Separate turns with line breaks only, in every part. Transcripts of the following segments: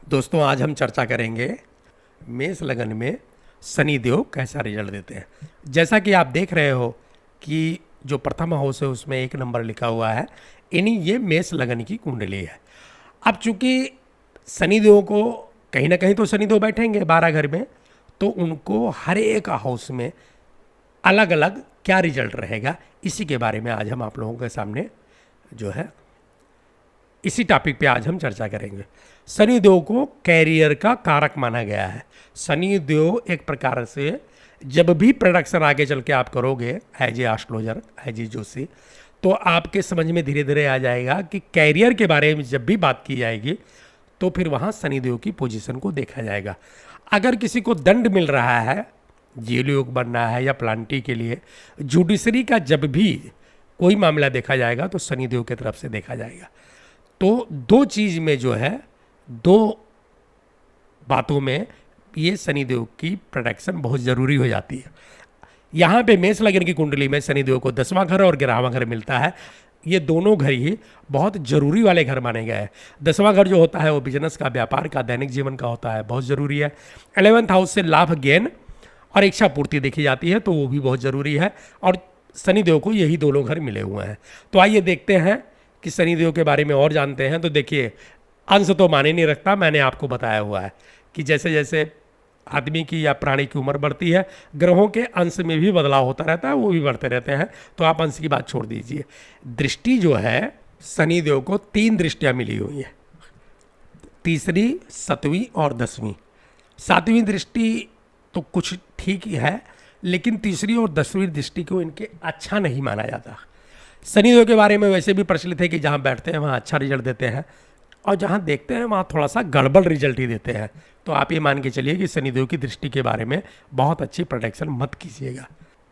दोस्तों आज हम चर्चा करेंगे मेष लगन में शनि देव कैसा रिजल्ट देते हैं। जैसा कि आप देख रहे हो कि जो प्रथम हाउस है उसमें 1 नंबर लिखा हुआ है, यानी ये मेष लगन की कुंडली है। अब चूंकि शनि देव को कहीं ना कहीं तो शनि देव बैठेंगे 12 घर में, तो उनको हर एक हाउस में अलग अलग क्या रिजल्ट रहेगा, इसी के बारे में आज हम आप लोगों के सामने जो है इसी टॉपिक पे आज हम चर्चा करेंगे। शनि देव को कैरियर का कारक माना गया है। शनि देव एक प्रकार से जब भी प्रोडक्शन आगे चल के आप करोगे as a astrologer, as a Joshi, तो आपके समझ में धीरे धीरे आ जाएगा कि कैरियर के बारे में जब भी बात की जाएगी तो फिर वहाँ शनि देव की पोजीशन को देखा जाएगा। अगर किसी को दंड मिल रहा है, जेल योग बनना है या प्लांटी के लिए, जुडिशरी का जब भी कोई मामला देखा जाएगा तो शनि देव की तरफ से देखा जाएगा। तो दो चीज़ में जो है, दो बातों में ये शनि देव की प्रोटेक्शन बहुत ज़रूरी हो जाती है। यहाँ पे मेष लगन की कुंडली में शनि देव को 10वां घर और 11वां घर मिलता है। ये दोनों घर ही बहुत जरूरी वाले घर माने गए हैं। 10वां घर जो होता है वो बिजनेस का, व्यापार का, दैनिक जीवन का होता है, बहुत ज़रूरी है। 11th हाउस से लाभ, गेन और इच्छा पूर्ति देखी जाती है, तो वो भी बहुत ज़रूरी है। और शनि देव को यही दोनों घर मिले हुए हैं। तो आइए देखते हैं कि शनि देव के बारे में और जानते हैं। तो देखिए, अंश तो माने नहीं रखता, मैंने आपको बताया हुआ है कि जैसे जैसे आदमी की या प्राणी की उम्र बढ़ती है, ग्रहों के अंश में भी बदलाव होता रहता है, वो भी बढ़ते रहते हैं। तो आप अंश की बात छोड़ दीजिए। दृष्टि जो है, शनि देव को 3 दृष्टियाँ मिली हुई हैं, तीसरी, 7वीं और 10वीं। 7वीं दृष्टि तो कुछ ठीक ही है, लेकिन तीसरी और 10वीं दृष्टि को इनके अच्छा नहीं माना जाता। शनिदेव के बारे में वैसे भी प्रचलित है कि जहाँ बैठते हैं वहाँ अच्छा रिजल्ट देते हैं, और जहाँ देखते हैं वहाँ थोड़ा सा गड़बड़ रिजल्ट ही देते हैं। तो आप ये मान के चलिए कि शनिदेव की दृष्टि के बारे में बहुत अच्छी प्रोटेक्शन मत कीजिएगा।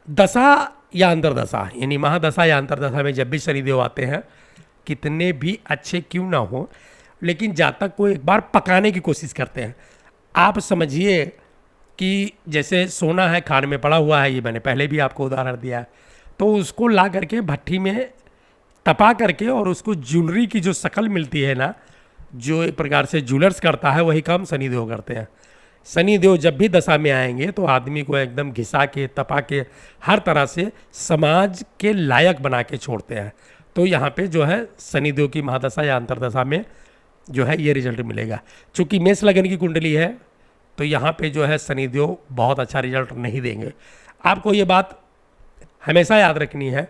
दशा या अंतरदशा, यानी महादशा या अंतरदशा में जब भी शनिदेव आते हैं, कितने भी अच्छे क्यों ना हो, लेकिन जातक को एक बार पकाने की कोशिश करते हैं। आप समझिए कि जैसे सोना है खान में पड़ा हुआ है, ये मैंने पहले भी आपको उदाहरण दिया है, तो उसको ला करके भट्टी में तपा करके और उसको ज्वेलरी की जो शक्ल मिलती है ना, जो एक प्रकार से ज्वेलर्स करता है, वही काम शनिदेव करते हैं। शनिदेव जब भी दशा में आएंगे तो आदमी को एकदम घिसा के, तपा के, हर तरह से समाज के लायक बना के छोड़ते हैं। तो यहाँ पे जो है शनिदेव की महादशा या अंतरदशा में जो है ये रिजल्ट मिलेगा। चूँकि मेष लगन की कुंडली है, तो यहाँ पे जो है शनिदेव बहुत अच्छा रिजल्ट नहीं देंगे। आपको ये बात हमेशा याद रखनी है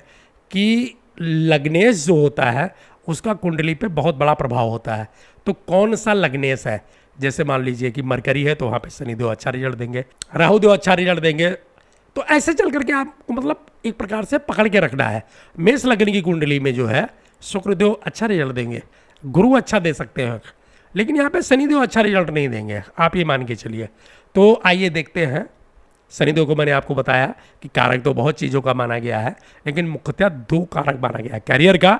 कि लग्नेश जो होता है उसका कुंडली पे बहुत बड़ा प्रभाव होता है। तो कौन सा लग्नेश है, जैसे मान लीजिए कि मरकरी है तो वहाँ पे शनिदेव अच्छा रिजल्ट देंगे, राहु देव अच्छा रिजल्ट देंगे। तो ऐसे चल करके आपको मतलब एक प्रकार से पकड़ के रखना है। मेष लगन की कुंडली में जो है शुक्रदेव अच्छा रिजल्ट देंगे, गुरु अच्छा दे सकते हैं, लेकिन यहाँ पे शनिदेव अच्छा रिजल्ट नहीं देंगे, आप ये मान के चलिए। तो आइए देखते हैं। शनिदेव को मैंने आपको बताया कि कारक तो बहुत चीज़ों का माना गया है, लेकिन मुख्यतः 2 कारक माना गया है, कैरियर का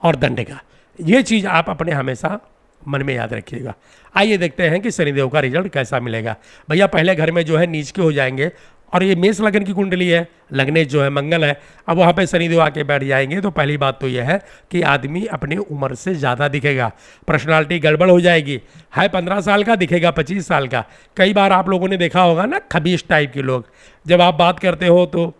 और दंड का। ये चीज़ आप अपने हमेशा मन में याद रखिएगा। आइए देखते हैं कि शनिदेव का रिजल्ट कैसा मिलेगा। भैया पहले घर में जो है नीच के हो जाएंगे, और ये मेष लगन की कुंडली है, लग्नेश जो है मंगल है। अब वहाँ पे शनिदेव आके बैठ जाएंगे तो पहली बात तो यह है कि आदमी अपनी उम्र से ज़्यादा दिखेगा, पर्सनालिटी गड़बड़ हो जाएगी। है 15 साल का, दिखेगा 25 साल का। कई बार आप लोगों ने देखा होगा ना, खबीश टाइप के लोग, जब आप बात करते हो तो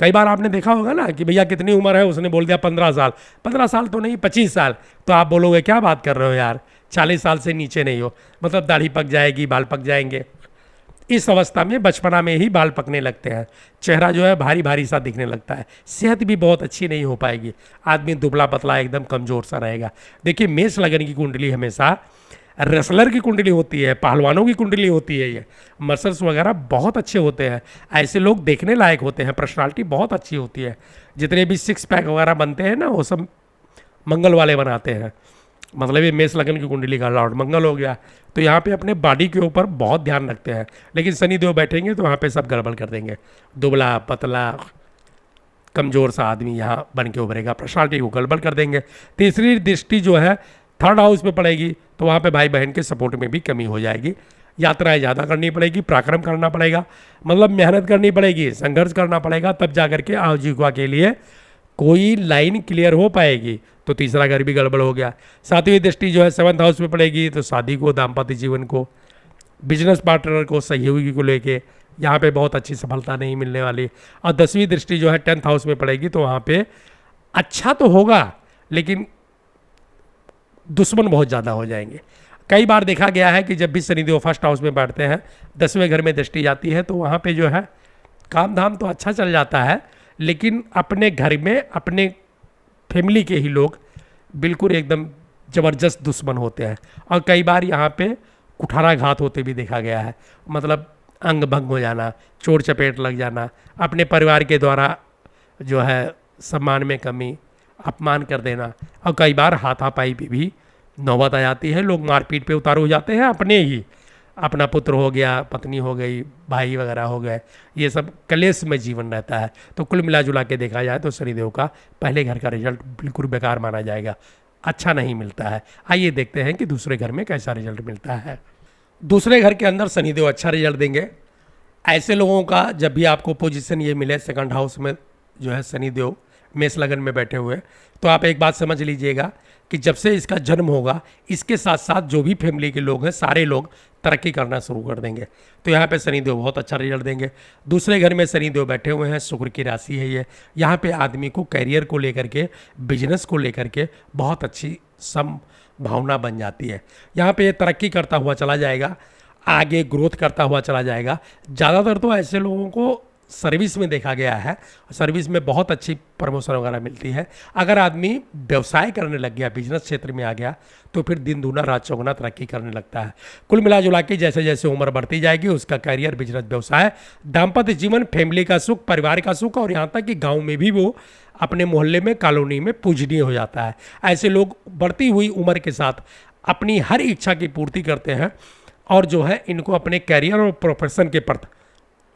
कई बार आपने देखा होगा ना कि भैया कितनी उम्र है, उसने बोल दिया 15 साल। 15 साल तो नहीं, 25 साल। तो आप बोलोगे क्या बात कर रहे हो यार, 40 साल से नीचे नहीं हो, मतलब दाढ़ी पक जाएगी, बाल पक जाएंगे। इस अवस्था में बचपना में ही बाल पकने लगते हैं, चेहरा जो है भारी भारी सा दिखने लगता है, सेहत भी बहुत अच्छी नहीं हो पाएगी, आदमी दुबला पतला एकदम कमज़ोर सा रहेगा। देखिए मेष लगन की कुंडली हमेशा रेसलर की कुंडली होती है, पहलवानों की कुंडली होती है। ये मसल्स वगैरह बहुत अच्छे होते हैं, ऐसे लोग देखने लायक होते हैं, पर्सनालिटी बहुत अच्छी होती है। जितने भी 6 पैक वगैरह बनते हैं ना, वो सब मंगल वाले बनाते हैं। मतलब ये मेष लगन की कुंडली का लॉर्ड मंगल हो गया। तो यहाँ पे अपने बॉडी के ऊपर बहुत ध्यान रखते हैं, लेकिन शनिदेव बैठेंगे तो वहाँ पे सब गड़बड़ कर देंगे। दुबला पतला कमज़ोर सा आदमी यहाँ बन के उभरेगा, पर्सनालिटी को गड़बड़ कर देंगे। तीसरी दृष्टि जो है 3rd हाउस पे पड़ेगी, तो वहाँ पे भाई बहन के सपोर्ट में भी कमी हो जाएगी। यात्राएं ज़्यादा करनी पड़ेगी, पराक्रम करना पड़ेगा, मतलब मेहनत करनी पड़ेगी, संघर्ष करना पड़ेगा, तब जा करके आजीविका के लिए कोई लाइन क्लियर हो पाएगी। तो तीसरा घर भी गड़बड़ हो गया। सातवीं दृष्टि जो है 7th हाउस में पड़ेगी तो शादी को, दाम्पत्य जीवन को, बिजनेस पार्टनर को, सहयोगी को लेके यहाँ पे बहुत अच्छी सफलता नहीं मिलने वाली। और 10वीं दृष्टि जो है 10th हाउस में पड़ेगी तो वहाँ पे अच्छा तो होगा लेकिन दुश्मन बहुत ज़्यादा हो जाएंगे। कई बार देखा गया है कि जब भी शनिदेव फर्स्ट हाउस में बैठते हैं, 10वें घर में दृष्टि जाती है तो वहाँ पे जो है काम धाम तो अच्छा चल जाता है, लेकिन अपने घर में अपने फैमिली के ही लोग बिल्कुल एकदम ज़बरदस्त दुश्मन होते हैं। और कई बार यहाँ पे कुठाराघात होते भी देखा गया है, मतलब अंग भंग हो जाना, चोट चपेट लग जाना, अपने परिवार के द्वारा जो है सम्मान में कमी, अपमान कर देना, और कई बार हाथापाई पे भी नौबत आ जाती है। लोग मारपीट पे उतारू हो जाते हैं अपने ही, अपना पुत्र हो गया, पत्नी हो गई, भाई वगैरह हो गए, ये सब कलेश में जीवन रहता है। तो कुल मिला जुला के देखा जाए तो शनिदेव का पहले घर का रिजल्ट बिल्कुल बेकार माना जाएगा, अच्छा नहीं मिलता है। आइए देखते हैं कि दूसरे घर में कैसा रिजल्ट मिलता है। दूसरे घर के अंदर शनिदेव अच्छा रिजल्ट देंगे। ऐसे लोगों का जब भी आपको पोजीशन ये मिले 2nd हाउस में जो है शनिदेव मेष लगन में बैठे हुए, तो आप एक बात समझ लीजिएगा कि जब से इसका जन्म होगा इसके साथ साथ जो भी फैमिली के लोग हैं सारे लोग तरक्की करना शुरू कर देंगे। तो यहाँ पे शनिदेव बहुत अच्छा रिजल्ट देंगे। दूसरे घर में शनिदेव बैठे हुए हैं, शुक्र की राशि है ये। यहाँ पे आदमी को कैरियर को लेकर के, बिजनेस को लेकर के बहुत अच्छी संभावना बन जाती है। यहाँ पे ये तरक्की करता हुआ चला जाएगा, आगे ग्रोथ करता हुआ चला जाएगा। ज़्यादातर तो ऐसे लोगों को सर्विस में देखा गया है, सर्विस में बहुत अच्छी प्रमोशन वगैरह मिलती है। अगर आदमी व्यवसाय करने लग गया, बिजनेस क्षेत्र में आ गया, तो फिर दिन दूना रात चौगुना तरक्की करने लगता है। कुल मिला जुला के जैसे जैसे उम्र बढ़ती जाएगी उसका करियर, बिजनेस, व्यवसाय, दाम्पत्य जीवन, फैमिली का सुख, परिवार का सुख, और यहाँ तक कि गाँव में भी वो अपने मोहल्ले में, कॉलोनी में पूजनीय हो जाता है। ऐसे लोग बढ़ती हुई उम्र के साथ अपनी हर इच्छा की पूर्ति करते हैं और जो है इनको अपने कैरियर और प्रोफेशन के प्रति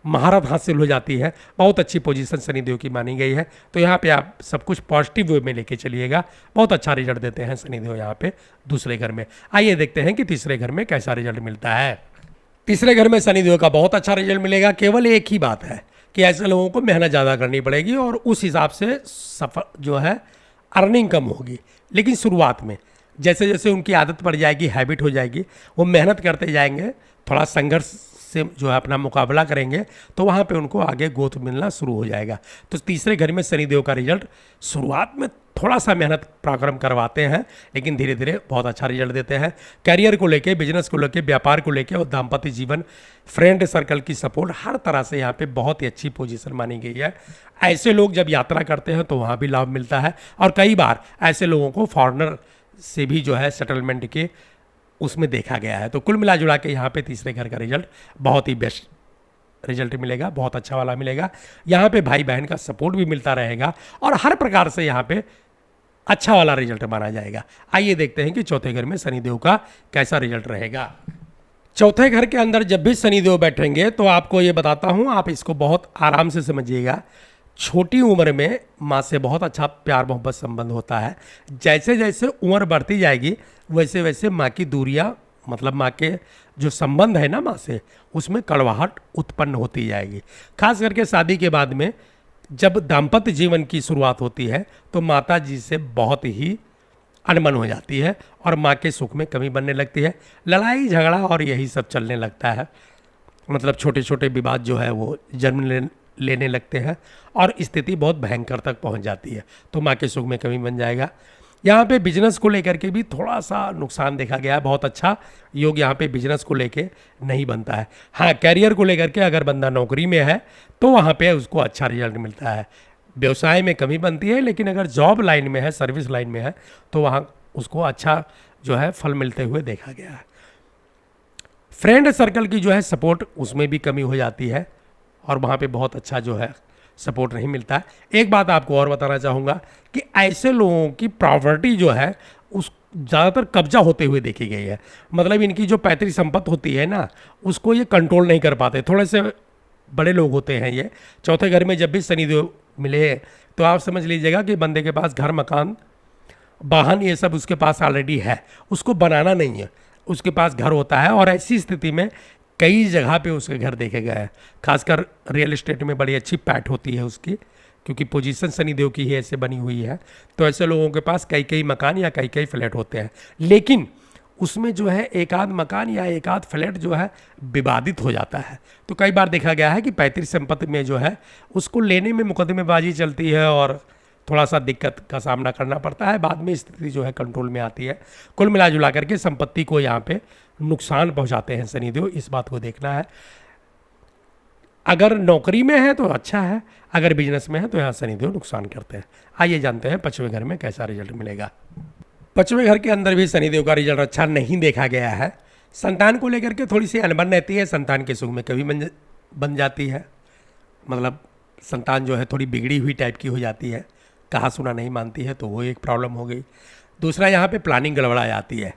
महारत हासिल हो जाती है। बहुत अच्छी पोजीशन शनिदेव की मानी गई है। तो यहाँ पे आप सब कुछ पॉजिटिव वे में लेके चलिएगा, बहुत अच्छा रिजल्ट देते हैं शनिदेव यहाँ पे दूसरे घर में। आइए देखते हैं कि तीसरे घर में कैसा रिजल्ट मिलता है। तीसरे घर में शनिदेव का बहुत अच्छा रिजल्ट मिलेगा। केवल एक ही बात है कि ऐसे लोगों को मेहनत ज़्यादा करनी पड़ेगी और उस हिसाब से सफल जो है अर्निंग कम होगी, लेकिन शुरुआत में जैसे जैसे उनकी आदत पड़ जाएगी, हैबिट हो जाएगी, वो मेहनत करते जाएंगे, थोड़ा संघर्ष से जो है अपना मुकाबला करेंगे, तो वहाँ पे उनको आगे ग्रोथ मिलना शुरू हो जाएगा। तो तीसरे घर में शनिदेव का रिजल्ट शुरुआत में थोड़ा सा मेहनत पराक्रम करवाते हैं, लेकिन धीरे धीरे बहुत अच्छा रिजल्ट देते हैं। कैरियर को लेके, बिजनेस को लेके, व्यापार को लेके और दाम्पत्य जीवन, फ्रेंड सर्कल की सपोर्ट, हर तरह से यहाँ पे बहुत ही अच्छी पोजीशन मानी गई है। ऐसे लोग जब यात्रा करते हैं तो वहाँ भी लाभ मिलता है, और कई बार ऐसे लोगों को फॉरेनर से भी जो है सेटलमेंट के उसमें देखा गया है। तो कुल मिला जुला के यहाँ पे तीसरे घर का रिजल्ट बहुत ही बेस्ट रिजल्ट मिलेगा, बहुत अच्छा वाला मिलेगा। यहाँ पे भाई बहन का सपोर्ट भी मिलता रहेगा और हर प्रकार से यहाँ पे अच्छा वाला रिजल्ट माना जाएगा। आइए देखते हैं कि चौथे घर में शनिदेव का कैसा रिजल्ट रहेगा। चौथे घर के अंदर जब भी शनिदेव बैठेंगे तो आपको ये बताता हूँ, आप इसको बहुत आराम से समझिएगा। छोटी उम्र में माँ से बहुत अच्छा प्यार मोहब्बत संबंध होता है। जैसे जैसे उम्र बढ़ती जाएगी वैसे वैसे माँ की दूरियाँ, मतलब माँ के जो संबंध है ना माँ से, उसमें कड़वाहट उत्पन्न होती जाएगी। खास करके शादी के बाद में जब दाम्पत्य जीवन की शुरुआत होती है तो माता जी से बहुत ही अनबन हो जाती है और माँ के सुख में कमी बनने लगती है। लड़ाई झगड़ा और यही सब चलने लगता है, मतलब छोटे छोटे विवाद जो है वो जन्म लेने लगते हैं और स्थिति बहुत भयंकर तक पहुंच जाती है। तो माँ के सुख में कमी बन जाएगा। यहाँ पे बिजनेस को लेकर के भी थोड़ा सा नुकसान देखा गया है। बहुत अच्छा योग यहाँ पे बिजनेस को लेके नहीं बनता है। हाँ, कैरियर को लेकर के अगर बंदा नौकरी में है तो वहाँ पे उसको अच्छा रिजल्ट मिलता है। व्यवसाय में कमी बनती है, लेकिन अगर जॉब लाइन में है, सर्विस लाइन में है, तो वहाँ उसको अच्छा जो है फल मिलते हुए देखा गया है। फ्रेंड सर्कल की जो है सपोर्ट, उसमें भी कमी हो जाती है और वहाँ पे बहुत अच्छा जो है सपोर्ट नहीं मिलता है। एक बात आपको और बताना चाहूँगा कि ऐसे लोगों की प्रॉपर्टी जो है उस ज़्यादातर कब्जा होते हुए देखी गई है। मतलब इनकी जो पैतृक संपत्ति होती है ना, उसको ये कंट्रोल नहीं कर पाते। थोड़े से बड़े लोग होते हैं ये। चौथे घर में जब भी शनिदेव मिले तो आप समझ लीजिएगा कि बंदे के पास घर, मकान, वाहन, ये सब उसके पास ऑलरेडी है, उसको बनाना नहीं है। उसके पास घर होता है और ऐसी स्थिति में कई जगह पे उसके घर देखे गए हैं। खासकर रियल एस्टेट में बड़ी अच्छी पैठ होती है उसकी, क्योंकि पोजीशन शनिदेव की ही ऐसे बनी हुई है, तो ऐसे लोगों के पास कई कई मकान या कई कई फ्लैट होते हैं, लेकिन उसमें जो है एक आध मकान या एक आध फ्लैट जो है विवादित हो जाता है। तो कई बार देखा गया है कि पैतृक संपत्ति में जो है उसको लेने में मुकदमेबाजी चलती है और थोड़ा सा दिक्कत का सामना करना पड़ता है, बाद में स्थिति जो है कंट्रोल में आती है। कुल मिला जुला करके संपत्ति को यहाँ पे नुकसान पहुँचाते हैं शनिदेव, इस बात को देखना है। अगर नौकरी में है तो अच्छा है, अगर बिजनेस में है तो यहाँ शनिदेव नुकसान करते हैं। आइए जानते हैं पांचवें घर में कैसा रिजल्ट मिलेगा। पांचवें घर के अंदर भी शनिदेव का रिजल्ट अच्छा नहीं देखा गया है। संतान को लेकर के थोड़ी सी अनबन रहती है, संतान के सुख में कभी बन जाती है, मतलब संतान जो है थोड़ी बिगड़ी हुई टाइप की हो जाती है, कहा सुना नहीं मानती है, तो वो एक प्रॉब्लम हो गई। दूसरा यहाँ पे प्लानिंग गड़बड़ा जाती है।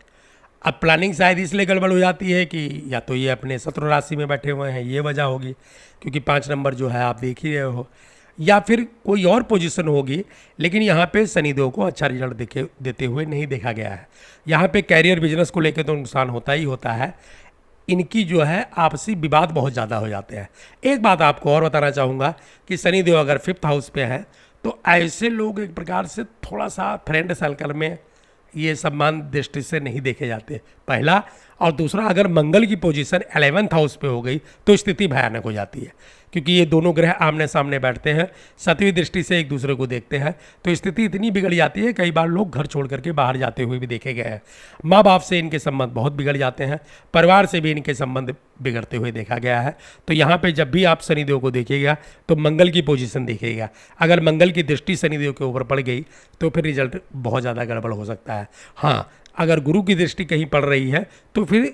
अब प्लानिंग शायद इसलिए गड़बड़ हो जाती है कि या तो ये अपने शत्रु राशि में बैठे हुए हैं, ये वजह होगी, क्योंकि 5 नंबर जो है आप देख ही रहे हो, या फिर कोई और पोजीशन होगी, लेकिन यहाँ पे शनिदेव को अच्छा रिजल्ट देते हुए नहीं देखा गया है। यहाँ पे कैरियर बिजनेस को लेकर तो नुकसान होता ही होता है, इनकी जो है आपसी विवाद बहुत ज़्यादा हो जाते हैं। एक बात आपको और बताना चाहूँगा कि शनिदेव अगर 5th हाउस पे है तो ऐसे लोग एक प्रकार से थोड़ा सा फ्रेंड सर्कल में ये सम्मान दृष्टि से नहीं देखे जाते, पहला। और दूसरा, अगर मंगल की पोजीशन 11th हाउस पे हो गई तो स्थिति भयानक हो जाती है, क्योंकि ये दोनों ग्रह आमने सामने बैठते हैं, 7वीं दृष्टि से एक दूसरे को देखते हैं, तो स्थिति इतनी बिगड़ जाती है, कई बार लोग घर छोड़ करके बाहर जाते हुए भी देखे गए हैं। माँ बाप से इनके संबंध बहुत बिगड़ जाते हैं, परिवार से भी इनके संबंध बिगड़ते हुए देखा गया है। तो यहाँ पे जब भी आप शनिदेव को देखिएगा तो मंगल की पोजीशन देखिएगा, अगर मंगल की दृष्टि शनिदेव के ऊपर पड़ गई तो फिर रिजल्ट बहुत ज़्यादा गड़बड़ हो सकता है। हाँ, अगर गुरु की दृष्टि कहीं पड़ रही है तो फिर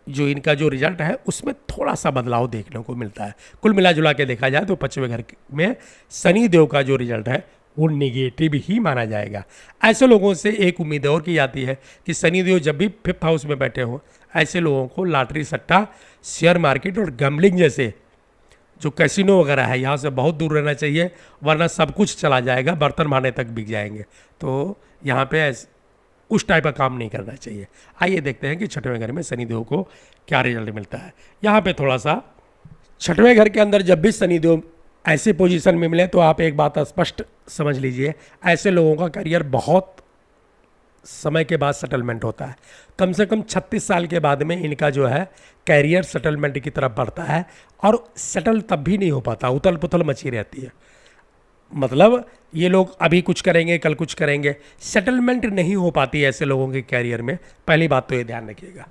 जो इनका जो रिजल्ट है उसमें थोड़ा सा बदलाव देखने को मिलता है। कुल मिला जुला के देखा जाए तो पांचवें घर में शनिदेव का जो रिजल्ट है वो नेगेटिव ही माना जाएगा। ऐसे लोगों से एक उम्मीद और की जाती है कि शनिदेव जब भी 5th हाउस में बैठे हों, ऐसे लोगों को लॉटरी, सट्टा, शेयर मार्केट और गैम्बलिंग जैसे जो कैसीनो वगैरह है यहाँ से बहुत दूर रहना चाहिए, वरना सब कुछ चला जाएगा, बर्तन भाने तक बिक जाएंगे। तो यहाँ पे उस टाइप का काम नहीं करना चाहिए। आइए देखते हैं कि छठवें घर में शनिदेव को क्या रिजल्ट मिलता है। यहाँ पे थोड़ा सा छठवें घर के अंदर जब भी शनिदेव ऐसे पोजीशन में मिले तो आप एक बात स्पष्ट समझ लीजिए, ऐसे लोगों का करियर बहुत समय के बाद सेटलमेंट होता है। कम से कम 36 साल के बाद में इनका जो है कैरियर सेटलमेंट की तरफ बढ़ता है, और सेटल तब भी नहीं हो पाता, उथल पुथल मची रहती है। मतलब ये लोग अभी कुछ करेंगे, कल कुछ करेंगे, सेटलमेंट नहीं हो पाती ऐसे लोगों के कैरियर में। पहली बात तो ये ध्यान रखिएगा।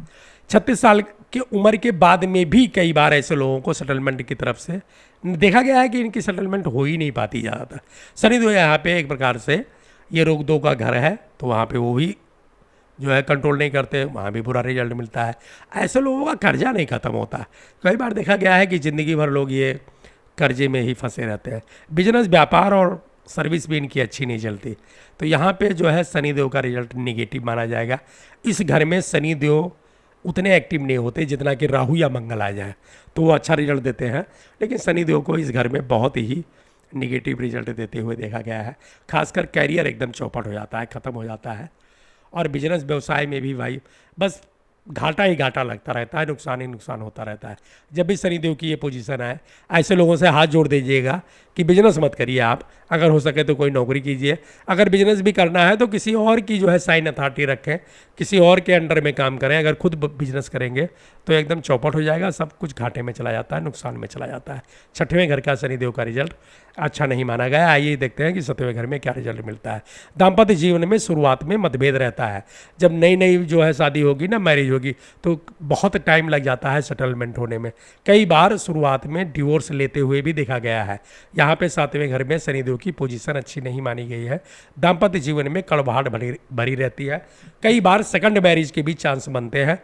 36 साल की उम्र के बाद में भी कई बार ऐसे लोगों को सेटलमेंट की तरफ से देखा गया है कि इनकी सेटलमेंट हो ही नहीं पाती ज़्यादातर। शनिदेव यहाँ पे एक प्रकार से ये रोक दो का घर है, तो वहाँ पे वो भी जो है कंट्रोल नहीं करते, वहाँ भी बुरा रिजल्ट मिलता है। ऐसे लोगों का कर्जा नहीं ख़त्म होता। कई बार देखा गया है कि ज़िंदगी भर लोग ये कर्जे में ही फंसे रहते हैं। बिजनेस, व्यापार और सर्विस भी इनकी अच्छी नहीं चलती। तो यहाँ पे जो है शनिदेव का रिजल्ट निगेटिव माना जाएगा। इस घर में शनिदेव उतने एक्टिव नहीं होते जितना कि राहु या मंगल आ जाए, तो वो अच्छा रिजल्ट देते हैं, लेकिन शनिदेव को इस घर में बहुत ही निगेटिव रिजल्ट देते हुए देखा गया है। खासकर कैरियर एकदम चौपट हो जाता है, ख़त्म हो जाता है, और बिजनेस व्यवसाय में भी भाई बस घाटा ही घाटा लगता रहता है, नुकसान ही नुकसान होता रहता है। जब भी शनिदेव की ये पोजीशन आए, ऐसे लोगों से हाथ जोड़ दीजिएगा कि बिजनेस मत करिए आप, अगर हो सके तो कोई नौकरी कीजिए। अगर बिजनेस भी करना है तो किसी और की जो है साइन अथॉरिटी रखें, किसी और के अंडर में काम करें। अगर खुद बिजनेस करेंगे तो एकदम चौपट हो जाएगा, सब कुछ घाटे में चला जाता है, नुकसान में चला जाता है। छठवें घर का शनिदेव का रिजल्ट अच्छा नहीं माना गया। आइए देखते हैं कि 7वें घर में क्या रिजल्ट मिलता है। दाम्पत्य जीवन में शुरुआत में मतभेद रहता है। जब नई नई जो है शादी होगी ना, मैरिज होगी, तो बहुत टाइम लग जाता है सेटलमेंट होने में। कई बार शुरुआत में डिवोर्स लेते हुए भी देखा गया है। यहाँ पे 7वें घर में शनिदेव की पोजीशन अच्छी नहीं मानी गई है। दाम्पत्य जीवन में कड़वाहट भरी रहती है। कई बार सेकंड मैरिज के भी चांस बनते हैं।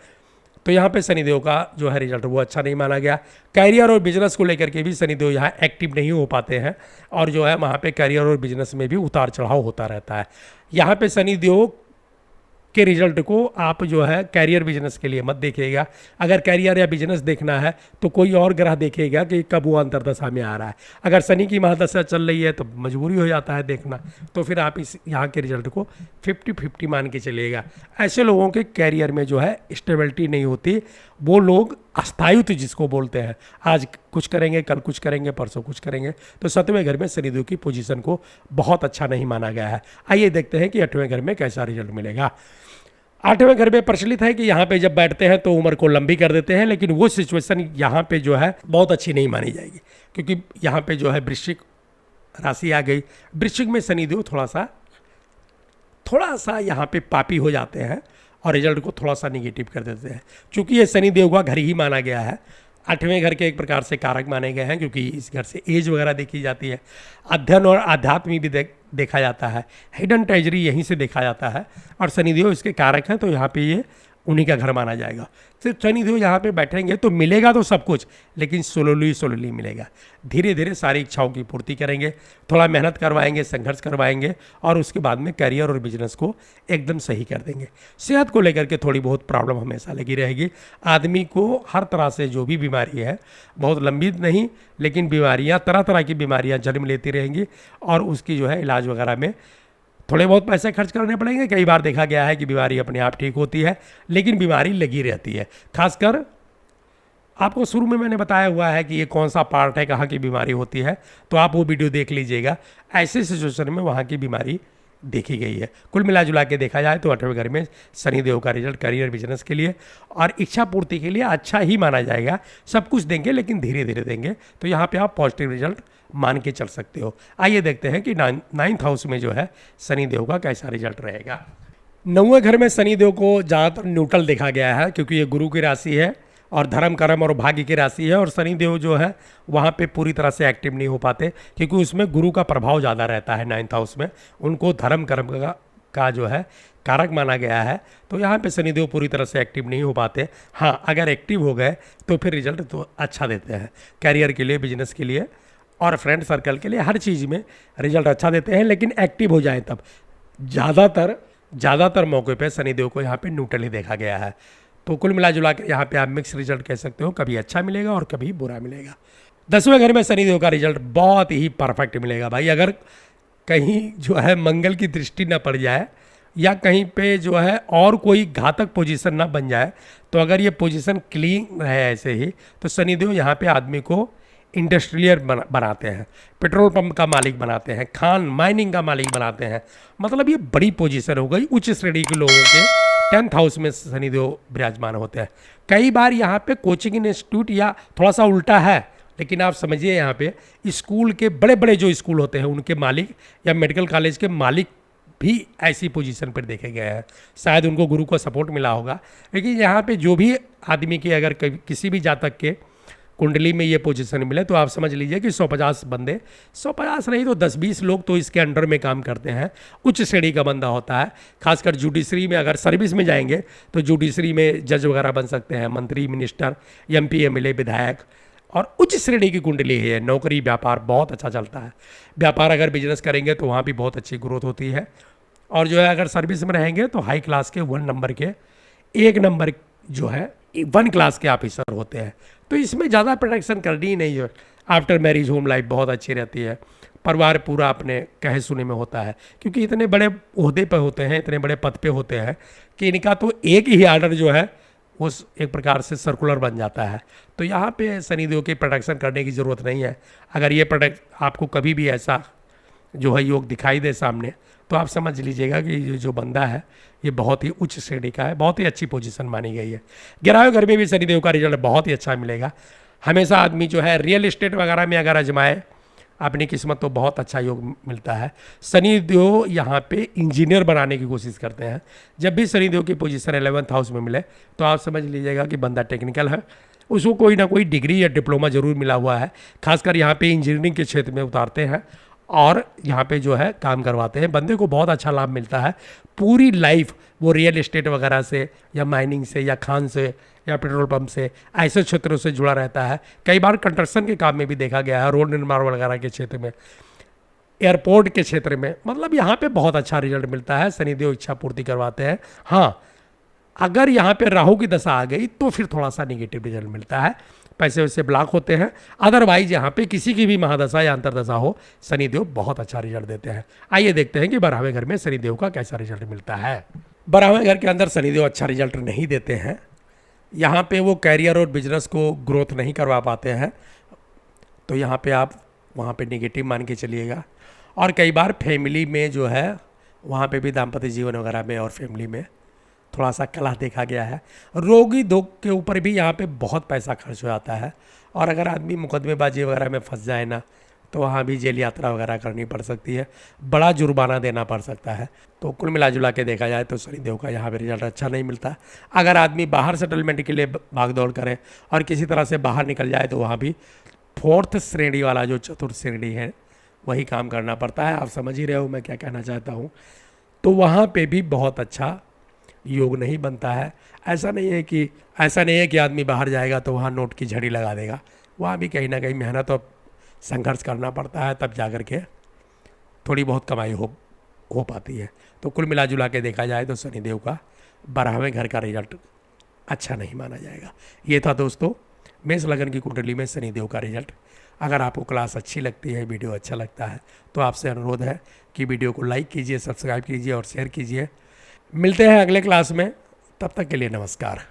तो यहाँ पे शनिदेव का जो है रिजल्ट वो अच्छा नहीं माना गया। कैरियर और बिजनेस को लेकर के भी शनिदेव यहाँ एक्टिव नहीं हो पाते हैं, और जो है वहाँ पे कैरियर और बिजनेस में भी उतार चढ़ाव होता रहता है। यहाँ पे शनिदेव के रिजल्ट को आप जो है कैरियर बिजनेस के लिए मत देखिएगा। अगर कैरियर या बिजनेस देखना है तो कोई और ग्रह देखेगा कि कब वो अंतर्दशा में आ रहा है। अगर शनि की महादशा चल रही है तो मजबूरी हो जाता है देखना, तो फिर आप इस यहाँ के रिजल्ट को 50-50 मान के चलिएगा। ऐसे लोगों के कैरियर में जो है स्टेबिलिटी नहीं होती, वो लोग अस्थायित्व जिसको बोलते हैं, आज कुछ करेंगे, कल कुछ करेंगे, परसों कुछ करेंगे। तो 7वें घर में शनिदेव की पोजीशन को बहुत अच्छा नहीं माना गया है। आइए देखते हैं कि 8वें घर में कैसा रिजल्ट मिलेगा। 8वें घर में प्रचलित है कि यहाँ पे जब बैठते हैं तो उम्र को लंबी कर देते हैं, लेकिन वो सिचुएशन यहाँ पे जो है बहुत अच्छी नहीं मानी जाएगी, क्योंकि यहाँ पे जो है वृश्चिक राशि आ गई। वृश्चिक में शनिदेव थोड़ा सा यहाँ पे पापी हो जाते हैं और रिजल्ट को थोड़ा सा निगेटिव कर देते हैं। चूँकि ये शनिदेव का घर ही माना गया है, 8वें घर के एक प्रकार से कारक माने गए हैं, क्योंकि इस घर से एज वगैरह देखी जाती है, अध्ययन और आध्यात्म भी देखा जाता है, हिडन ट्रेजरी यहीं से देखा जाता है, और शनिदेव इसके कारक हैं, तो यहाँ पे ये उन्हीं का घर माना जाएगा। सिर्फ शनिदेव यहाँ पे बैठेंगे तो मिलेगा तो सब कुछ, लेकिन स्लोली मिलेगा। धीरे धीरे सारी इच्छाओं की पूर्ति करेंगे, थोड़ा मेहनत करवाएंगे, संघर्ष करवाएंगे, और उसके बाद में करियर और बिजनेस को एकदम सही कर देंगे। सेहत को लेकर के थोड़ी बहुत प्रॉब्लम हमेशा लगी रहेगी। आदमी को हर तरह से जो भी बीमारी है, बहुत लंबी नहीं, लेकिन बीमारियाँ, तरह तरह की बीमारियाँ जन्म लेती रहेंगी, और उसकी जो है इलाज वगैरह में थोड़े बहुत पैसे खर्च करने पड़ेंगे। कई बार देखा गया है कि बीमारी अपने आप ठीक होती है, लेकिन बीमारी लगी रहती है। खासकर आपको शुरू में मैंने बताया हुआ है कि ये कौन सा पार्ट है, कहाँ की बीमारी होती है, तो आप वो वीडियो देख लीजिएगा। ऐसे सिचुएशन में वहाँ की बीमारी देखी गई है। कुल मिला जुला के देखा जाए तो 8वें घर में शनिदेव का रिजल्ट करियर बिजनेस के लिए और इच्छा पूर्ति के लिए अच्छा ही माना जाएगा। सब कुछ देंगे, लेकिन धीरे धीरे देंगे, तो यहाँ पे आप पॉजिटिव रिजल्ट मान के चल सकते हो। आइए देखते हैं कि 9th हाउस में जो है शनिदेव का कैसा रिजल्ट रहेगा। 9वें घर में शनिदेव को ज़्यादातर न्यूट्रल देखा गया है, क्योंकि ये गुरु की राशि है और धर्म कर्म और भाग्य की राशि है, और शनिदेव जो है वहाँ पे पूरी तरह से एक्टिव नहीं हो पाते, क्योंकि उसमें गुरु का प्रभाव ज़्यादा रहता है 9th हाउस में। उनको धर्म कर्म का जो है कारक माना गया है, तो यहाँ पे शनिदेव पूरी तरह से एक्टिव नहीं हो पाते। हाँ, अगर एक्टिव हो गए तो फिर रिजल्ट तो अच्छा देते हैं, कैरियर के लिए, बिजनेस के लिए और फ्रेंड सर्कल के लिए, हर चीज़ में रिजल्ट अच्छा देते हैं। लेकिन एक्टिव हो जाए तब ज़्यादातर मौके पे शनिदेव को यहाँ पे न्यूट्रल ही देखा गया है। तो कुल मिला जुला के यहाँ पे आप मिक्स रिजल्ट कह सकते हो, कभी अच्छा मिलेगा और कभी बुरा मिलेगा। 10वें घर में शनिदेव का रिजल्ट बहुत ही परफेक्ट मिलेगा भाई। अगर कहीं जो है मंगल की दृष्टि ना पड़ जाए, या कहीं पे जो है और कोई घातक पोजीशन ना बन जाए, तो अगर ये पोजीशन क्लीन रहे ऐसे ही, तो शनिदेव यहाँ पे आदमी को इंडस्ट्रियल बनाते हैं, पेट्रोल पंप का मालिक बनाते हैं, खान माइनिंग का मालिक बनाते हैं। मतलब ये बड़ी पोजीशन हो गई। उच्च श्रेणी के लोगों के 10th हाउस में शनिदेव विराजमान होते हैं। कई बार यहाँ पे कोचिंग इंस्टीट्यूट, या थोड़ा सा उल्टा है, लेकिन आप समझिए यहाँ पे स्कूल के बड़े बड़े जो स्कूल होते हैं उनके मालिक, या मेडिकल कॉलेज के मालिक भी ऐसी पोजीशन पर देखे गए हैं। शायद उनको गुरु का सपोर्ट मिला होगा। लेकिन यहाँ पे जो भी आदमी के अगर किसी भी जातक के कुंडली में ये पोजीशन मिले, तो आप समझ लीजिए कि 150 बंदे, 150 नहीं तो 10-20 लोग तो इसके अंडर में काम करते हैं। उच्च श्रेणी का बंदा होता है। खासकर जुडिशरी में अगर सर्विस में जाएंगे तो जुडिशरी में जज वगैरह बन सकते हैं, मंत्री, मिनिस्टर, MP, MLA, विधायक, और उच्च श्रेणी की कुंडली है। नौकरी, व्यापार बहुत अच्छा चलता है। व्यापार अगर बिजनेस करेंगे तो वहाँ भी बहुत अच्छी ग्रोथ होती है। और जो है अगर सर्विस में रहेंगे तो हाई क्लास के 1 नंबर के, 1 नंबर जो है 1 क्लास के ऑफिसर होते हैं। तो इसमें ज़्यादा प्रोटेक्शन करनी ही नहीं है। आफ्टर मैरिज होम लाइफ बहुत अच्छी रहती है। परिवार पूरा अपने कहे सुने में होता है, क्योंकि इतने बड़े ओहदे पे होते हैं, इतने बड़े पद पे होते हैं कि इनका तो एक ही आर्डर जो है वो एक प्रकार से सर्कुलर बन जाता है। तो यहाँ पे शनिदेव की प्रोटेक्शन करने की ज़रूरत नहीं है। अगर ये आपको कभी भी ऐसा जो है योग दिखाई दे सामने, तो आप समझ लीजिएगा कि ये जो बंदा है ये बहुत ही उच्च श्रेणी का है, बहुत ही अच्छी पोजीशन मानी गई है। 11वें घर में भी शनिदेव का रिजल्ट बहुत ही अच्छा मिलेगा। हमेशा आदमी जो है रियल एस्टेट वगैरह में अगर आजमाए अपनी किस्मत, तो बहुत अच्छा योग मिलता है। शनिदेव यहाँ पे इंजीनियर बनाने की कोशिश करते हैं। जब भी शनिदेव की पोजीशन 11th हाउस में मिले, तो आप समझ लीजिएगा कि बंदा टेक्निकल है, उसको कोई ना कोई डिग्री या डिप्लोमा जरूर मिला हुआ है। खासकर यहाँ पे इंजीनियरिंग के क्षेत्र में उतारते हैं और यहाँ पे जो है काम करवाते हैं। बंदे को बहुत अच्छा लाभ मिलता है। पूरी लाइफ वो रियल एस्टेट वगैरह से, या माइनिंग से, या खान से, या पेट्रोल पंप से, ऐसे क्षेत्रों से जुड़ा रहता है। कई बार कंस्ट्रक्शन के काम में भी देखा गया है, रोड निर्माण वगैरह के क्षेत्र में, एयरपोर्ट के क्षेत्र में। मतलब यहाँ पे बहुत अच्छा रिजल्ट मिलता है। शनिदेव इच्छा पूर्ति करवाते हैं। हाँ, अगर यहाँ पे राहु की दशा आ गई तो फिर थोड़ा सा निगेटिव रिजल्ट मिलता है, पैसे वैसे ब्लॉक होते हैं। अदरवाइज यहाँ पे किसी की भी महादशा या अंतरदशा हो, शनिदेव बहुत अच्छा रिजल्ट देते हैं। आइए देखते हैं कि 12वें घर में शनिदेव का कैसा रिजल्ट मिलता है। 12वें घर के अंदर शनिदेव अच्छा रिजल्ट नहीं देते हैं। यहाँ पे वो कैरियर और बिजनेस को ग्रोथ नहीं करवा पाते हैं। तो यहाँ पे आप वहाँ पे नेगेटिव मान के चलिएगा। और कई बार फैमिली में जो है वहाँ पे भी दाम्पत्य जीवन वगैरह में और फैमिली में थोड़ा सा कलह देखा गया है। रोगी दुख के ऊपर भी यहाँ पे बहुत पैसा खर्च हो जाता है, और अगर आदमी मुकदमेबाजी वगैरह में फंस जाए ना तो वहाँ भी जेल यात्रा वगैरह करनी पड़ सकती है, बड़ा जुर्माना देना पड़ सकता है। तो कुल मिला जुला के देखा जाए तो शनिदेव का यहाँ पे रिजल्ट अच्छा नहीं मिलता। अगर आदमी बाहर सेटलमेंट के लिए भाग दौड़ करे और किसी तरह से बाहर निकल जाए तो वहाँ भी 4th श्रेणी वाला जो चतुर्थ श्रेणी है वही काम करना पड़ता है। आप समझ ही रहे हो मैं क्या कहना चाहता हूँ। तो वहाँ पे भी बहुत अच्छा योग नहीं बनता है। ऐसा नहीं है कि आदमी बाहर जाएगा तो वहाँ नोट की झड़ी लगा देगा। वहाँ भी कहीं ना कहीं मेहनत और संघर्ष करना पड़ता है, तब जा कर के थोड़ी बहुत कमाई हो पाती है। तो कुल मिला जुला के देखा जाए तो शनिदेव का 12वें घर का रिजल्ट अच्छा नहीं माना जाएगा। ये था दोस्तों मेष लगन की कुंडली में शनिदेव का रिजल्ट। अगर आपको क्लास अच्छी लगती है, वीडियो अच्छा लगता है, तो आपसे अनुरोध है कि वीडियो को लाइक कीजिए, सब्सक्राइब कीजिए और शेयर कीजिए। मिलते हैं अगले क्लास में, तब तक के लिए नमस्कार।